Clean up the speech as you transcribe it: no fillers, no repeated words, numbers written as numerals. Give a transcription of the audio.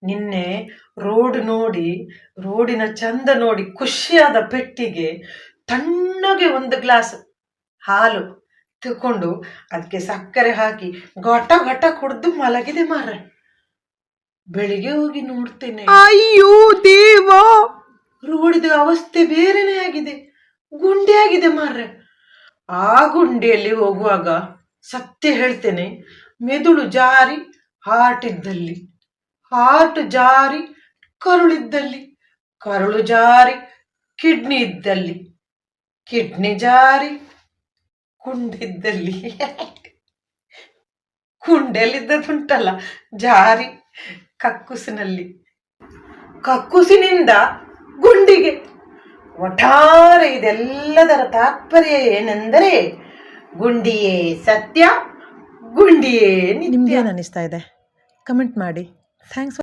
ನಿನ್ನೆ ರೋಡಿನ ಚಂದ ನೋಡಿ ಖುಷಿಯಾದ ಪೆಟ್ಟಿಗೆ ತಣ್ಣಗೆ ಒಂದು ಗ್ಲಾಸ್ ಹಾಲು ತಕೊಂಡು ಅದಕ್ಕೆ ಸಕ್ಕರೆ ಹಾಕಿ ಘಟ ಘಟ ಕುಡ್ದು ಮಲಗಿದೆ ಮಾರ್ರೆ. ಬೆಳಿಗ್ಗೆ ಹೋಗಿ ನೋಡ್ತೇನೆ, ಅಯ್ಯೋ ದೇವಾ, ರೋಡಿದ ಅವಸ್ಥೆ ಬೇರೆನೇ ಆಗಿದೆ, ಗುಂಡಿ ಆಗಿದೆ ಮಾರ್ರೆ. ಆ ಗುಂಡಿಯಲ್ಲಿ ಹೋಗುವಾಗ ಸತ್ಯ ಹೇಳ್ತೇನೆ, ಮೆದುಳು ಜಾರಿ ಹಾರ್ಟ್ ಜಾರಿ ಕರುಳು ಜಾರಿ ಕಿಡ್ನಿ ಜಾರಿ ಕುಂಡಿದ್ದಲ್ಲಿ ಕುಂಡೆಯಲ್ಲಿದ್ದದುಂಟಲ್ಲ ಜಾರಿ ಕಕ್ಕುಸಿನಿಂದ ಗುಂಡಿಗೆ. ಒಟ್ಟಾರೆ ಇದೆಲ್ಲದರ ತಾತ್ಪರ್ಯ ಏನೆಂದರೆ ಗುಂಡಿಯೇ ಸತ್ಯ, ಗುಂಡಿಯೇ ನಿತ್ಯ. ನಿಮ್ಗೇನು ಅನ್ನಿಸ್ತಾ ಇದೆ? ಕಮೆಂಟ್ ಮಾಡಿ. ಥ್ಯಾಂಕ್ಸ್.